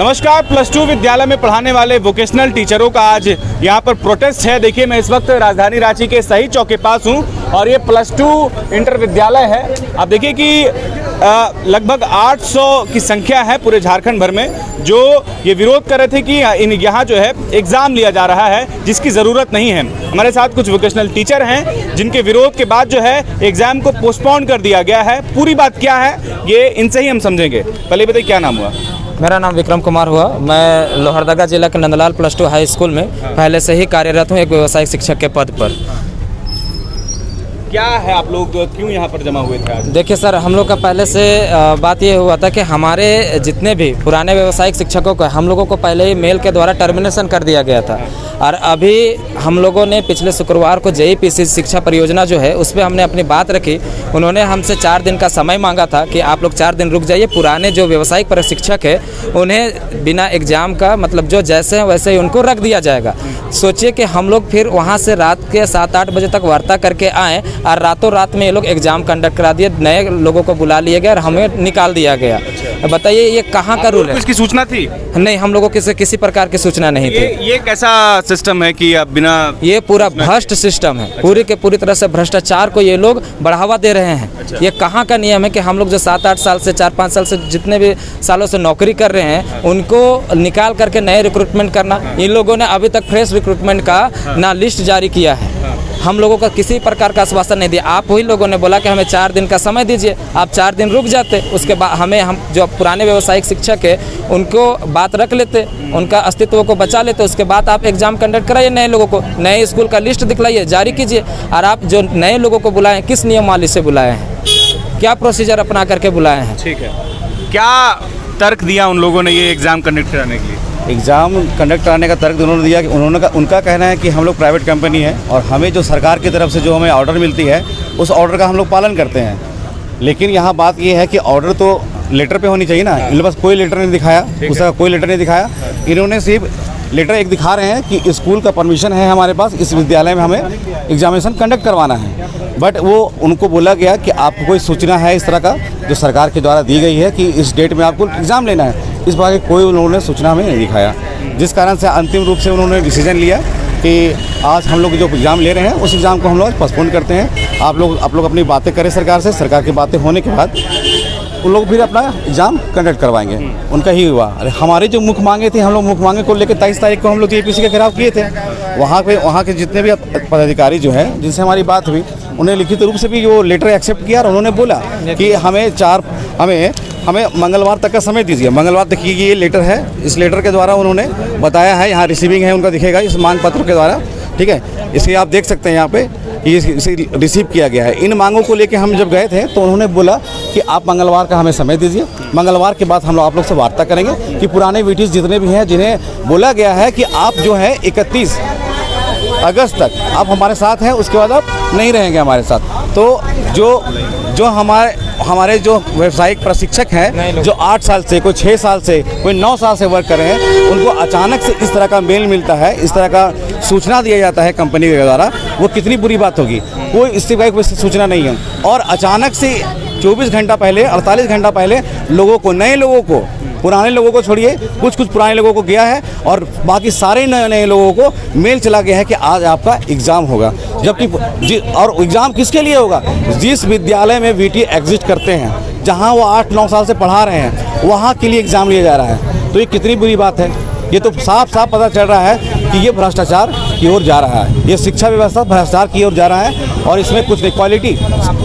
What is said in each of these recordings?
नमस्कार। +2 विद्यालय में पढ़ाने वाले वोकेशनल टीचरों का आज यहाँ पर प्रोटेस्ट है। देखिए, मैं इस वक्त राजधानी रांची के सही चौक के पास हूँ और ये +2 इंटर विद्यालय है। आप देखिए कि लगभग 800 की संख्या है पूरे झारखंड भर में, जो ये विरोध कर रहे थे कि यहाँ जो है एग्ज़ाम लिया जा रहा है जिसकी ज़रूरत नहीं है। हमारे साथ कुछ वोकेशनल टीचर हैं जिनके विरोध के बाद जो है एग्ज़ाम को पोस्टपोन कर दिया गया है। पूरी बात क्या है ये इनसे ही हम समझेंगे। पहले बताइए, क्या नाम हुआ? मेरा नाम विक्रम कुमार हुआ। मैं लोहरदगा जिला के नंदलाल +2 हाई स्कूल में पहले से ही कार्यरत हूँ, एक व्यावसायिक शिक्षक के पद पर। क्या है, आप लोग क्यों यहाँ पर जमा हुए थे आज? देखिए सर, हम लोग का पहले से बात ये हुआ था कि हमारे जितने भी पुराने व्यावसायिक शिक्षकों को हम लोगों को पहले ही मेल के द्वारा टर्मिनेशन कर दिया गया था। और अभी हम लोगों ने पिछले शुक्रवार को JEPC शिक्षा परियोजना जो है उस पर हमने अपनी बात रखी। उन्होंने हमसे 4 दिन का समय मांगा था कि आप लोग 4 दिन रुक जाइए, पुराने जो व्यावसायिक प्रशिक्षक है उन्हें बिना एग्ज़ाम का, मतलब जो जैसे हैं वैसे ही उनको रख दिया जाएगा। सोचिए कि हम लोग फिर वहाँ से रात के 7-8 बजे तक वार्ता करके आएँ और रातों रात में ये लोग एग्ज़ाम कंडक्ट करा दिए, नए लोगों को बुला लिया गया और हमें निकाल दिया गया। बताइए ये कहाँ का रूल है? इसकी सूचना थी? नहीं, हम लोगों की किसी प्रकार की सूचना नहीं थी। ये कैसा सिस्टम है कि अब बिना, ये पूरा भ्रष्ट सिस्टम है, पूरी के पूरी तरह से भ्रष्टाचार को ये लोग बढ़ावा दे रहे हैं। ये कहाँ का नियम है कि हम लोग जो 7-8 साल से 4-5 साल से जितने भी सालों से नौकरी कर रहे हैं उनको निकाल करके नए रिक्रूटमेंट करना। इन लोगों ने अभी तक फ्रेश रिक्रूटमेंट का ना लिस्ट जारी किया है, हम लोगों का किसी प्रकार का आश्वासन नहीं दिया। आप वही लोगों ने बोला कि हमें 4 दिन का समय दीजिए, आप 4 दिन रुक जाते, उसके बाद हम जो पुराने व्यावसायिक शिक्षक है उनको बात रख लेते, उनका अस्तित्व को बचा लेते। उसके बाद आप एग्ज़ाम कंडक्ट कराइए, नए लोगों को नए स्कूल का लिस्ट दिखलाइए, जारी कीजिए। और आप जो नए लोगों को बुलाएं, किस नियमावली से बुलाए हैं, क्या प्रोसीजर अपना करके बुलाए हैं? ठीक है, क्या तर्क दिया उन लोगों ने ये एग्ज़ाम कंडक्ट कराने के लिए? एग्ज़ाम कंडक्ट कराने का तर्क उन्होंने दिया कि उनका कहना है कि हम लोग प्राइवेट कंपनी है और हमें जो सरकार की तरफ से जो हमें ऑर्डर मिलती है उस ऑर्डर का हम लोग पालन करते हैं। लेकिन यहाँ बात ये है कि ऑर्डर तो लेटर पे होनी चाहिए ना। इनके पास कोई लेटर नहीं दिखाया, उसका कोई लेटर नहीं दिखाया। इन्होंने सिर्फ लेटर एक दिखा रहे हैं कि स्कूल का परमिशन है हमारे पास, इस विद्यालय में हमें एग्जामिनेशन कंडक्ट करवाना है। बट वो उनको बोला गया कि आपको कोई सूचना है इस तरह का जो सरकार के द्वारा दी गई है कि इस डेट में आपको एग्ज़ाम लेना है, इस बारे में कोई उन्होंने सूचना हमें नहीं दिखाया। जिस कारण से अंतिम रूप से उन्होंने डिसीजन लिया कि आज हम लोग जो एग्ज़ाम ले रहे हैं उस एग्ज़ाम को हम लोग पोस्टपोन करते हैं। आप लोग अपनी बातें करें सरकार से, सरकार की बातें होने के बाद उन लोग फिर अपना एग्ज़ाम कंडक्ट करवाएंगे। उन्का ही हुआ। अरे हमारे जो मुख्य मांगे थे, हम लोग मुख्य मांगे को लेकर 23 तारीख को हम लोग JEPC के खिलाफ किए थे। वहाँ के जितने भी पदाधिकारी जो हैं जिनसे हमारी बात हुई, उन्हें लिखित रूप से भी वो लेटर एक्सेप्ट किया और उन्होंने बोला कि हमें मंगलवार तक का समय दीजिए। मंगलवार तक की ये लेटर है, इस लेटर के द्वारा उन्होंने बताया है, यहाँ रिसीविंग है उनका दिखेगा इस मांग पत्र के द्वारा, ठीक है। इसलिए आप देख सकते हैं यहाँ पे इसे रिसीव किया गया है। इन मांगों को लेके हम जब गए थे तो उन्होंने बोला कि आप मंगलवार का हमें समय दीजिए, मंगलवार के बाद हम लोग आप लोग से वार्ता करेंगे कि पुराने VTs जितने भी हैं जिन्हें बोला गया है कि आप जो है 31 अगस्त तक आप हमारे साथ हैं, उसके बाद आप नहीं रहेंगे हमारे साथ। तो जो हमारे जो व्यावसायिक प्रशिक्षक हैं जो 8 साल से, कोई 6 साल से, कोई 9 साल से वर्क कर रहे हैं, उनको अचानक से इस तरह का मेल मिलता है, इस तरह का सूचना दिया जाता है कंपनी के द्वारा, वो कितनी बुरी बात होगी। कोई इससे कोई सूचना नहीं है और अचानक से 24 घंटा पहले, 48 घंटा पहले लोगों को, नए लोगों को, पुराने लोगों को छोड़िए, कुछ पुराने लोगों को गया है और बाकी सारे नए लोगों को मेल चला गया है कि आज आपका एग्ज़ाम होगा। जबकि और एग्ज़ाम किसके लिए होगा? जिस विद्यालय में VT एग्जिस्ट करते हैं, जहां वो 8-9 साल से पढ़ा रहे हैं, वहां के लिए एग्ज़ाम लिया जा रहा है। तो ये कितनी बुरी बात है। ये तो साफ साफ पता चल रहा है कि ये भ्रष्टाचार की ओर जा रहा है, ये शिक्षा व्यवस्था भ्रष्टाचार की ओर जा रहा है और इसमें कुछ नहीं। क्वालिटी,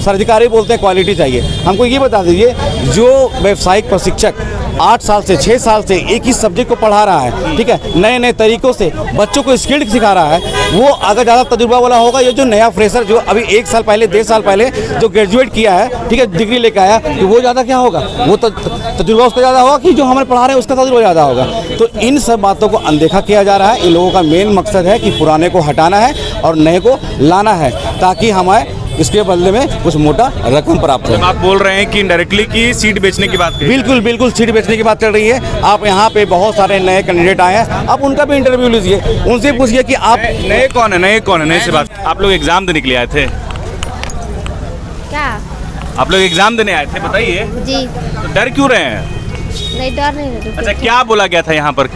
सरकारी बोलते हैं क्वालिटी चाहिए। हमको ये बता दीजिए, जो व्यावसायिक प्रशिक्षक 8 साल से, 6 साल से एक ही सब्जेक्ट को पढ़ा रहा है, ठीक है, नए नए तरीक़ों से बच्चों को स्किल्ड सिखा रहा है, वो अगर ज़्यादा तजुर्बा वाला होगा। ये जो नया फ्रेशर जो अभी 1 साल पहले, 1.5 साल पहले जो ग्रेजुएट किया है, ठीक है, डिग्री लेकर आया, तो वो ज़्यादा क्या होगा? वो तजुर्बा उसका ज़्यादा होगा कि जो हमें पढ़ा रहे हैं उसका तजुर्बा ज़्यादा होगा। तो इन सब बातों को अनदेखा किया जा रहा है। इन लोगों का मेन मकसद है कि पुराने को हटाना है और नए को लाना है, ताकि हमें इसके बदले में कुछ मोटा रकम प्राप्त हो। आप बोल रहे हैं कि डायरेक्टली की सीट बेचने की बात? बिल्कुल सीट बेचने की बात चल रही है। आप यहाँ पे बहुत सारे नए कैंडिडेट आए हैं, आप उनका भी इंटरव्यू लीजिए, उनसे पूछिए कि आप नए कौन है, नए से बात। आप लोग एग्जाम देने के लिए आए थे क्या? आप लोग एग्जाम देने आए थे, बताइए। जी। तो डर क्यों रहे हैं? नहीं, डर नहीं रुके अच्छा, थे। क्या बोला गया था यहाँ पर?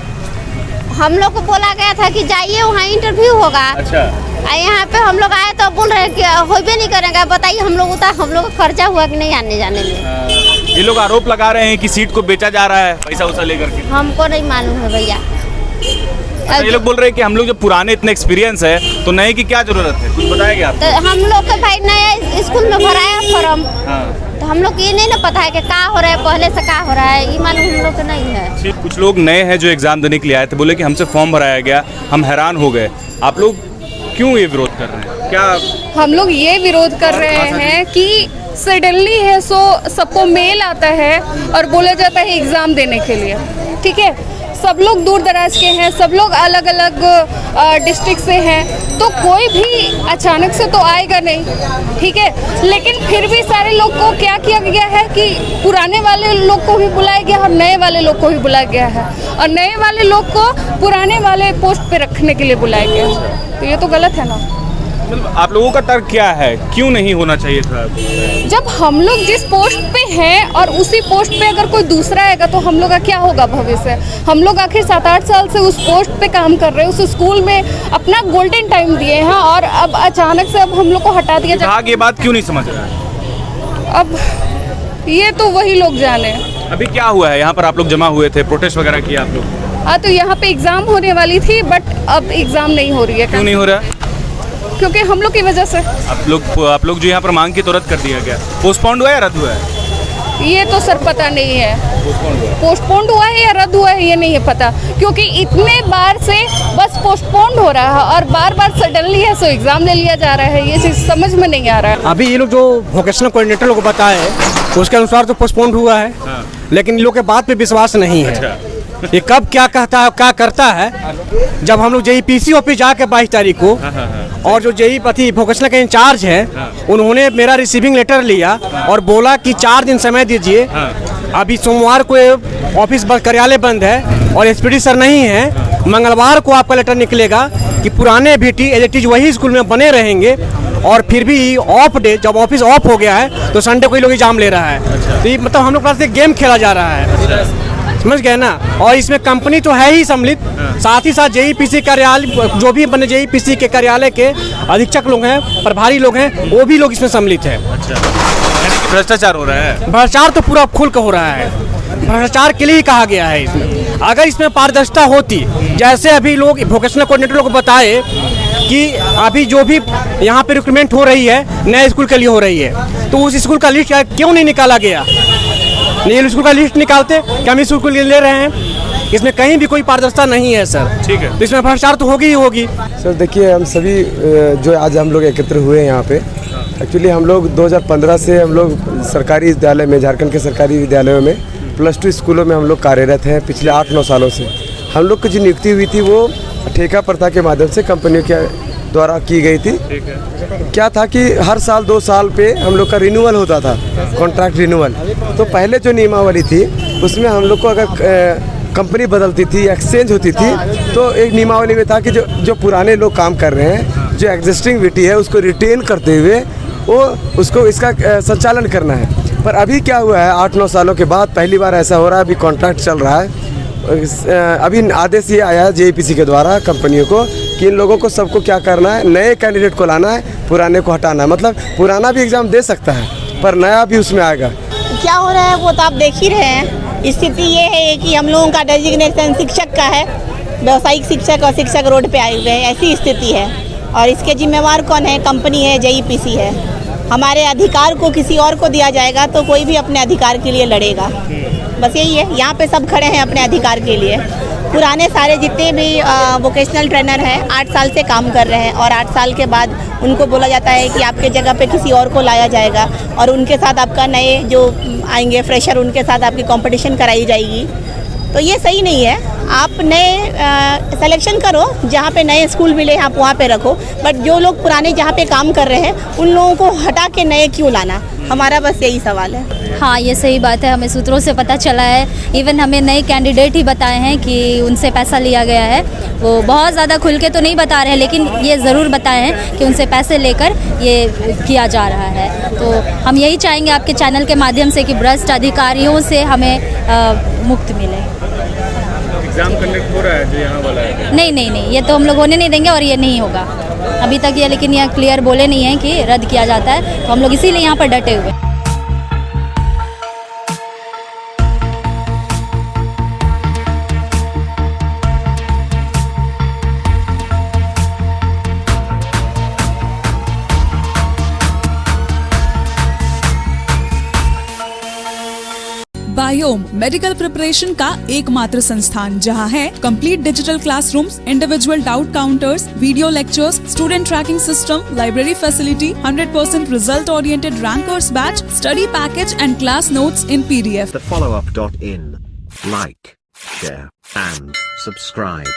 हम लोग को बोला गया था कि जाइए वहाँ इंटरव्यू होगा। अच्छा, यहाँ पे हम लोग आए तो बोल रहे हैं कि होबे नहीं करेंगे। बताइए हम लोग का खर्चा हुआ कि नहीं आने जाने में। ये लोग आरोप लगा रहे हैं कि सीट को बेचा जा रहा है पैसा वैसा लेकर के। हमको नहीं मालूम है भैया। अच्छा, ये लोग बोल रहे हैं कि हम लोग जो पुराने इतने एक्सपीरियंस है तो नए की क्या जरूरत है, कुछ बताएंगे आप? तो हम लोग के भाई नया स्कूल में भराया फॉर्म, हाँ। तो हम लोग ये नहीं ना पता है कि क्या हो रहा है, पहले से क्या हो रहा है, ये मालूम हम लोग को नहीं है। कुछ लोग नए हैं जो एग्जाम देने के लिए आए थे, बोले कि हमसे फॉर्म भराया गया, हम हैरान हो गए। आप लोग क्यों ये विरोध कर रहे हैं? क्या हम लोग ये विरोध कर रहे हैं कि सडनली है सो सबको मेल आता है और बोला जाता है एग्ज़ाम देने के लिए, ठीक है। सब लोग दूर दराज के हैं, सब लोग अलग अलग डिस्ट्रिक्ट से हैं, तो कोई भी अचानक से तो आएगा नहीं, ठीक है। लेकिन फिर भी सारे लोग को क्या किया गया है कि पुराने वाले लोग को भी बुलाया गया और नए वाले लोग को भी बुलाया गया है, और नए वाले लोग को पुराने वाले पोस्ट पे रखने के लिए बुलाया गया। तो ये तो गलत है ना। आप लोगों का तर्क क्या है, क्यों नहीं होना चाहिए था? जब हम लोग जिस पोस्ट पे हैं और उसी पोस्ट पे अगर कोई दूसरा आएगा तो हम लोग का क्या होगा भविष्य? हम लोग आखिर 7-8 साल से उस पोस्ट पे काम कर रहे हैं, उस स्कूल में अपना गोल्डन टाइम दिए हैं, और अब अचानक से अब हम लोग को हटा दिया जाए। ये बात क्यों नहीं समझ रहा है? अब ये तो वही लोग जाने। अभी क्या हुआ है यहाँ पर? आप लोग जमा हुए थे, प्रोटेस्ट वगैरह किया आप लोग? हाँ, तो यहाँ पे एग्ज़ाम होने वाली थी, बट अब एग्ज़ाम नहीं हो रही है। क्यों नहीं हो रहा? क्योंकि हम लोग की वजह से। आप लोग जो यहाँ पर मांग की तो रद्द कर दिया गया, पोस्टपोन्ड हुआ है या रद्द हुआ है? ये तो सर पता नहीं है, पोस्टपोन्ड हुआ है या रद्द हुआ है ये नहीं है पता, क्योंकि इतने बार से बस पोस्टपोन्ड हो रहा है और बार बार सडनली है सो एग्ज़ाम ले लिया जा रहा है। ये चीज़ समझ में नहीं आ रहा है। अभी ये लोग जो वोकेशनल कोऑर्डिनेटर लोग को बताए उसके अनुसार तो पोस्टपोन्ड हुआ है, लेकिन इन लोग के बात पे विश्वास नहीं है। ये कब क्या कहता है, क्या करता है? जब हम लोग JEPC ऑफिस जाके 22 तारीख को, और जो JEPC वोकेशनल के इंचार्ज हैं उन्होंने मेरा रिसीविंग लेटर लिया और बोला कि 4 दिन समय दीजिए। अभी सोमवार को ऑफिस कार्यालय बंद है और SPD सर नहीं है। मंगलवार को आपका लेटर निकलेगा कि पुराने VT एज इट इज वही स्कूल में बने रहेंगे, और फिर भी ऑफ डे, जब ऑफिस ऑफ हो गया है तो संडे को ही लोग एग्जाम ले रहा है। तो ये मतलब हम लोग पास एक गेम खेला जा रहा है, समझ गए ना। और इसमें कंपनी तो है ही सम्मिलित, साथ ही साथ JEPC कार्यालय, जो भी बने JEPC के कार्यालय के अधीक्षक लोग हैं, प्रभारी लोग हैं, वो भी लोग इसमें सम्मिलित है। भ्रष्टाचार हो रहा है? भ्रष्टाचार तो पूरा खुल का हो रहा है, भ्रष्टाचार के लिए ही कहा गया है इसमें। अगर इसमें पारदर्शिता होती, जैसे अभी लोग वोकेशनल कोऑर्डिनेटर लोग को बताए कि अभी जो भी यहाँ पे रिक्रूटमेंट हो रही है नए स्कूल के लिए हो रही है, तो उस स्कूल का लिस्ट क्यों नहीं निकाला गया? नहीं, स्कूल का लिस्ट निकालते कि हम इस स्कूल के लिए ले रहे हैं। इसमें कहीं भी कोई पारदर्शिता नहीं है सर। ठीक है, तो इसमें भ्रष्टाचार तो होगी ही होगी। सर देखिए, हम सभी जो आज हम लोग एकत्र हुए हैं यहाँ पे, एक्चुअली हम लोग 2015 से हम लोग सरकारी विद्यालय में, झारखंड के सरकारी विद्यालयों में +2 स्कूलों में हम लोग कार्यरत हैं पिछले 8-9 सालों से। हम लोग की जो नियुक्ति हुई थी वो ठेका प्रथा के माध्यम से कंपनियों के द्वारा की गई थी। क्या था कि हर साल 2 साल पे हम लोग का रिन्यूअल होता था, कॉन्ट्रैक्ट रिन्यूअल। तो पहले जो नियमावली थी उसमें हम लोग को अगर कंपनी बदलती थी, एक्सचेंज होती थी, तो एक नियमावली में था कि जो पुराने लोग काम कर रहे हैं, जो एग्जिस्टिंग VT है उसको रिटेन करते हुए वो उसको इसका संचालन करना है। पर अभी क्या हुआ है, 8-9 सालों के बाद पहली बार ऐसा हो रहा है, अभी कॉन्ट्रैक्ट चल रहा है। अभी आदेश ये आया है JEPC के द्वारा कंपनियों को कि इन लोगों को सबको क्या करना है, नए कैंडिडेट को लाना है, पुराने को हटाना है। मतलब पुराना भी एग्ज़ाम दे सकता है पर नया भी उसमें आएगा। क्या हो रहा है वो तो आप देख ही रहे हैं। स्थिति ये है कि हम लोगों का डेजिग्नेशन शिक्षक का है, व्यावसायिक शिक्षक और शिक्षक रोड पे आए हुए हैं, ऐसी स्थिति है। और इसके जिम्मेवार कौन है? कंपनी है, JEPC है। हमारे अधिकार को किसी और को दिया जाएगा तो कोई भी अपने अधिकार के लिए लड़ेगा, बस यही है। यहाँ पे सब खड़े हैं अपने अधिकार के लिए। पुराने सारे जितने भी वोकेशनल ट्रेनर हैं 8 साल से काम कर रहे हैं, और 8 साल के बाद उनको बोला जाता है कि आपके जगह पे किसी और को लाया जाएगा, और उनके साथ आपका नए जो आएंगे फ्रेशर, उनके साथ आपकी कंपटीशन कराई जाएगी। तो ये सही नहीं है। आप नए सिलेक्शन करो, जहाँ पे नए स्कूल मिले आप वहाँ पे रखो, बट जो लोग पुराने जहाँ पे काम कर रहे हैं उन लोगों को हटा के नए क्यों लाना? हमारा बस यही सवाल है। हाँ, ये सही बात है, हमें सूत्रों से पता चला है। इवन हमें नए कैंडिडेट ही बताए हैं कि उनसे पैसा लिया गया है। वो बहुत ज़्यादा खुल के तो नहीं बता रहे हैं, लेकिन ये ज़रूर बताए हैं कि उनसे पैसे लेकर ये किया जा रहा है। तो हम यही चाहेंगे आपके चैनल के माध्यम से कि भ्रष्ट अधिकारियों से हमें मुफ्त मिले। एग्जाम कंडक्ट हो रहा है जो यहाँ वाला है? नहीं नहीं नहीं, ये तो हम लोग होने नहीं देंगे और ये नहीं होगा अभी तक ये, लेकिन यह क्लियर बोले नहीं है कि रद्द किया जाता है, तो हम लोग इसीलिए यहाँ पर डटे हुए हैं। बायोम मेडिकल प्रिपरेशन का एकमात्र संस्थान जहां है complete digital classrooms, individual doubt counters, video lectures, student tracking system, library facility, 100% result oriented rankers batch, study package and class notes in PDF. TheFollowUp.in. Like, share and subscribe.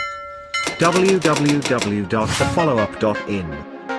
www.thefollowup.in